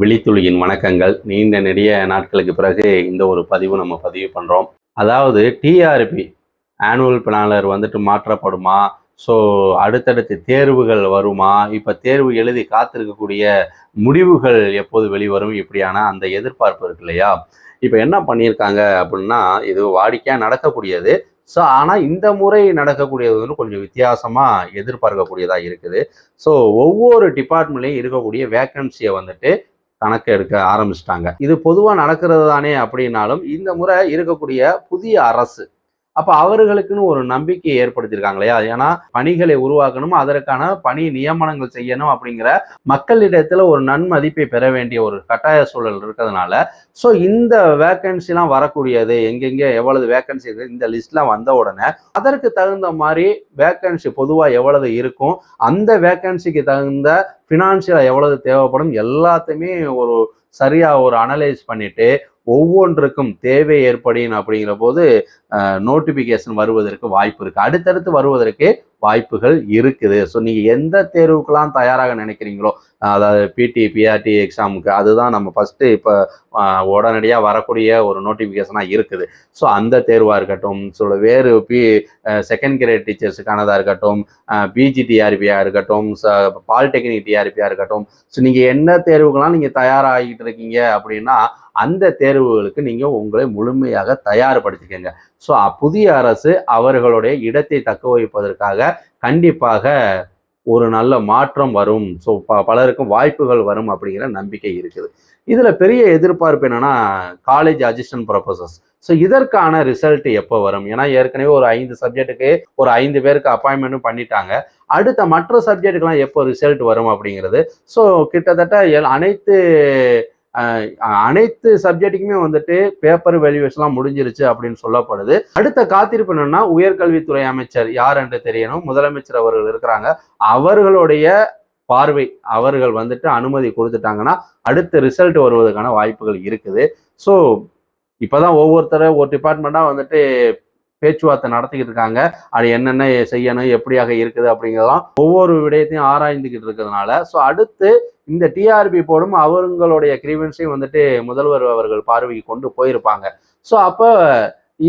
விழித்துளியின் வணக்கங்கள். நீண்ட நெடிய நாட்களுக்கு பிறகு இந்த ஒரு பதிவு நம்ம பதிவு பண்ணுறோம். அதாவது டிஆர்பி ஆனுவல் பிளானர் மாற்றப்படுமா? ஸோ அடுத்தடுத்து தேர்வுகள் வருமா? இப்போ தேர்வு எழுதி காத்திருக்கக்கூடிய முடிவுகள் எப்போது வெளிவரும்? இப்படியான அந்த எதிர்பார்ப்பு இருக்கு இல்லையா? இப்போ என்ன பண்ணியிருக்காங்க அப்படின்னா, இது வாடிக்கையாக நடக்கக்கூடியது. ஸோ ஆனால் இந்த முறை நடக்கக்கூடியது கொஞ்சம் வித்தியாசமாக எதிர்பார்க்கக்கூடியதாக இருக்குது. ஸோ ஒவ்வொரு டிபார்ட்மெண்ட்லையும் இருக்கக்கூடிய வேக்கன்சியை கணக்கு எடுக்க ஆரம்பிச்சிட்டாங்க. இது பொதுவாக நடக்கிறது தானே அப்படின்னாலும் இந்த முறை இருக்கக்கூடிய புதிய அரசு அப்போ அவர்களுக்குன்னு ஒரு நம்பிக்கையை ஏற்படுத்தியிருக்காங்க இல்லையா? ஏன்னா பணிகளை உருவாக்கணும், அதற்கான பணி நியமனங்கள் செய்யணும் அப்படிங்கிற மக்களிடத்துல ஒரு நன்மதிப்பை பெற வேண்டிய ஒரு கட்டாய சூழல் இருக்கிறதுனால ஸோ இந்த வேக்கன்சிலாம் வரக்கூடியது எங்கெங்கே எவ்வளவு வேக்கன்சி இருக்குது இந்த லிஸ்ட்லாம் வந்த உடனே அதற்கு தகுந்த மாதிரி வேக்கன்சி பொதுவாக எவ்வளவு இருக்கும், அந்த வேக்கன்சிக்கு தகுந்த ஃபினான்ஷியலாக எவ்வளவு தேவைப்படும் எல்லாத்தையுமே ஒரு சரியாக ஒரு அனலைஸ் பண்ணிட்டு ஒவ்வொன்றுக்கும் தேவை ஏற்படின் அப்படிங்கிற போது நோட்டிஃபிகேஷன் வருவதற்கு வாய்ப்பு இருக்குது. அடுத்தடுத்து வருவதற்கு வாய்ப்புகள் இருக்குது. ஸோ நீங்கள் எந்த தேர்வுக்கெல்லாம் தயாராக நினைக்கிறீங்களோ, அதாவது பிடி பிஆர்டி எக்ஸாமுக்கு அதுதான் நம்ம ஃபஸ்ட்டு இப்போ உடனடியாக வரக்கூடிய ஒரு நோட்டிஃபிகேஷனாக இருக்குது. ஸோ அந்த தேர்வாக இருக்கட்டும், ஸோ வேறு செகண்ட் கிரேட் டீச்சர்ஸுக்கானதாக இருக்கட்டும், பிஜிடிஆர்பியாக இருக்கட்டும், பாலிடெக்னிக் டிஆர்பியாக இருக்கட்டும், ஸோ நீங்கள் என்ன தேர்வுக்கெல்லாம் நீங்கள் தயாராகிட்டு இருக்கீங்க அப்படின்னா அந்த தேர்வுகளுக்கு நீங்கள் உங்களை முழுமையாக தயார்படுத்திக்கங்க. ஸோ புதிய அரசு அவர்களுடைய இடத்தை தக்க வைப்பதற்காக கண்டிப்பாக ஒரு நல்ல மாற்றம் வரும். ஸோ பலருக்கும் வாய்ப்புகள் வரும் அப்படிங்கிற நம்பிக்கை இருக்குது. இதில் பெரிய எதிர்பார்ப்பு என்னன்னா காலேஜ் அசிஸ்டன்ட் ப்ரொஃபசர்ஸ். ஸோ இதற்கான ரிசல்ட் எப்போ வரும்? ஏன்னா ஏற்கனவே ஒரு 5 சப்ஜெக்ட்டுக்கு ஒரு 5 பேருக்கு அப்பாயின்மெண்ட்டும் பண்ணிட்டாங்க. அடுத்த மற்ற சப்ஜெக்டுக்கெல்லாம் எப்போ ரிசல்ட் வரும் அப்படிங்கிறது. ஸோ கிட்டத்தட்ட அனைத்து சப்ஜெக்ட்டுக்குமே பேப்பர் வேல்யூவேஷன்லாம் முடிஞ்சிருச்சு அப்படின்னு சொல்லப்படுது. அடுத்த காத்திருப்பு என்னன்னா உயர்கல்வித்துறை அமைச்சர் யார் என்று தெரியணும். முதலமைச்சர் அவர்கள் இருக்கிறாங்க. அவர்களுடைய பார்வை அவர்கள் அனுமதி கொடுத்துட்டாங்கன்னா அடுத்த ரிசல்ட் வருவதற்கான வாய்ப்புகள் இருக்குது. ஸோ இப்போதான் ஒவ்வொருத்தரும் ஒரு டிபார்ட்மெண்ட்டாக பேச்சுவார்த்தை நடத்திக்கிட்டு இருக்காங்க. அது என்னென்ன செய்யணும், எப்படியாக இருக்குது அப்படிங்கிறதெல்லாம் ஒவ்வொரு விடயத்தையும் ஆராய்ந்துக்கிட்டு இருக்கிறதுனால ஸோ அடுத்து இந்த டிஆர்பி போடும் அவங்களுடைய கிரீவன்ஸையும் முதல்வர் அவர்கள் பார்வைக்கு கொண்டு போயிருப்பாங்க. ஸோ அப்போ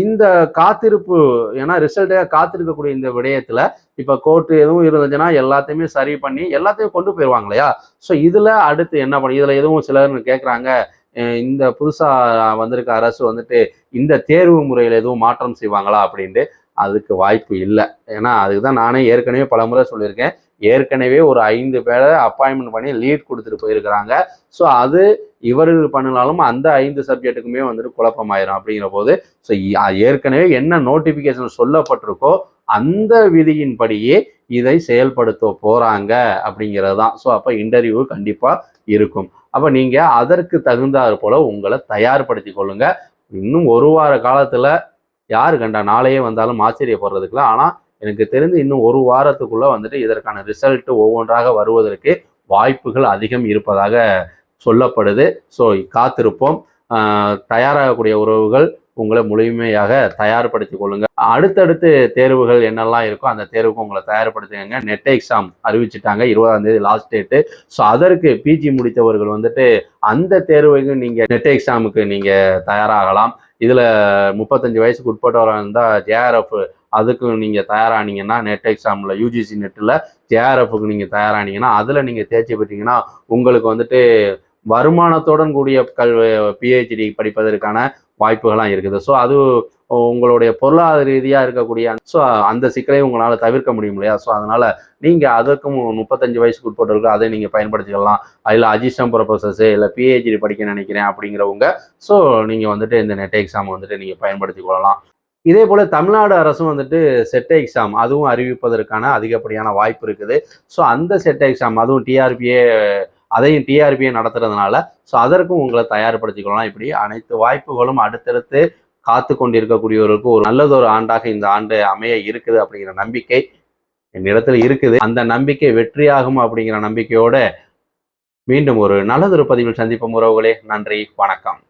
இந்த காத்திருப்பு, ஏன்னா ரிசல்ட்டாக காத்திருக்கக்கூடிய இந்த விடயத்துல இப்போ கோர்ட்டு எதுவும் இருந்துச்சுன்னா எல்லாத்தையுமே சரி பண்ணி எல்லாத்தையும் கொண்டு போயிடுவாங்க இல்லையா? ஸோ இதுல அடுத்து என்ன பண்ணி இதுல எதுவும் சிலர் கேட்குறாங்க, இந்த புதுசாக வந்திருக்க அரசு இந்த தேர்வு முறையில் எதுவும் மாற்றம் செய்வாங்களா அப்படின்ட்டு. அதுக்கு வாய்ப்பு இல்லை. ஏன்னா அதுதான் நானே ஏற்கனவே பல முறை சொல்லியிருக்கேன். ஏற்கனவே ஒரு 5 பேரை அப்பாயின்மெண்ட் பண்ணி லீட் கொடுத்துட்டு போயிருக்கிறாங்க. ஸோ அது இவர்கள் பண்ணினாலும் அந்த 5 சப்ஜெக்ட்டுக்குமே குழப்பமாயிரும் அப்படிங்கிற போது ஸோ ஏற்கனவே என்ன நோட்டிஃபிகேஷன் சொல்லப்பட்டிருக்கோ அந்த விதியின்படியே இதை செயல்படுத்த போறாங்க அப்படிங்கிறது தான். ஸோ அப்போ இன்டர்வியூ கண்டிப்பாக இருக்கும். அப்போ நீங்கள் அதற்கு தகுந்தாற் போல உங்களை தயார்படுத்தி கொள்ளுங்க. இன்னும் ஒரு வார காலத்தில் யாரு கண்டா நாளையே வந்தாலும் ஆச்சரியப்படுறதுக்குல. ஆனால் எனக்கு தெரிந்து இன்னும் ஒரு வாரத்துக்குள்ள இதற்கான ரிசல்ட் ஒவ்வொன்றாக வருவதற்கு வாய்ப்புகள் அதிகம் இருப்பதாக சொல்லப்படுது. ஸோ காத்திருப்போம். தயாராகக்கூடிய உறவுகள் உங்களை முழுமையாக தயார்படுத்திக் கொள்ளுங்க. அடுத்தடுத்து தேர்வுகள் என்னெல்லாம் இருக்கோ அந்த தேர்வுக்கு உங்களை தயார்படுத்துங்க. நெட் எக்ஸாம் அறிவிச்சிட்டாங்க, 20ஆம் தேதி லாஸ்ட் டேட்டு. ஸோ அதற்கு பிஜி முடித்தவர்கள் அந்த தேர்வுக்கு நீங்கள் நெட் எக்ஸாமுக்கு நீங்கள் தயாராகலாம். இதில் 35 வயசுக்கு உட்பட்டவராக இருந்தால் ஜேஆர்எஃப் அதுக்கு நீங்கள் தயாரானீங்கன்னா, நெட் எக்ஸாமில் யூஜிசி நெட்டில் ஜேஆர்எஃப்க்கு நீங்கள் தயாரானீங்கன்னா அதில் நீங்கள் தேர்ச்சி பெற்றீங்கன்னா உங்களுக்கு வருமானத்துடன் கூடிய பிஹெச்டி படிப்பதற்கான வாய்ப்புகள்லாம் இருக்குது. ஸோ அது உங்களுடைய பொருளாதார ரீதியாக இருக்கக்கூடிய ஸோ அந்த சிக்கலையும் உங்களால் தவிர்க்க முடியும் இல்லையா? ஸோ அதனால் நீங்கள் அதற்கும் 35 வயசுக்கு உட்பட்டவர்கள் அதை நீங்கள் பயன்படுத்திக்கலாம். அதில் அசிஸ்டன்ட் ப்ரொஃபசர்ஸு இல்லை பிஹெச்டி படிக்க நினைக்கிறேன் அப்படிங்கிறவங்க ஸோ நீங்கள் இந்த நெட் எக்ஸாம் நீங்கள் பயன்படுத்தி கொள்ளலாம். இதே போல் தமிழ்நாடு அரசும் செட் எக்ஸாம் அதுவும் அறிவிப்பதற்கான அதிகப்படியான வாய்ப்பு இருக்குது. ஸோ அந்த செட் எக்ஸாம் அதுவும் டிஆர்பியே நடத்துறதுனால ஸோ அதற்கும் உங்களை தயார்படுத்திக்கொள்ளலாம். இப்படி அனைத்து வாய்ப்புகளும் அடுத்தடுத்து காத்து கொண்டிருக்கக்கூடியவர்களுக்கு ஒரு நல்லதொரு ஆண்டாக இந்த ஆண்டு அமைய இருக்குது அப்படிங்கிற நம்பிக்கை என்னிடத்தில் இருக்குது. அந்த நம்பிக்கை வெற்றியாகும் அப்படிங்கிற நம்பிக்கையோட மீண்டும் ஒரு நல்லதொரு பதிவில் சந்திப்போம் உறவுகளே. நன்றி, வணக்கம்.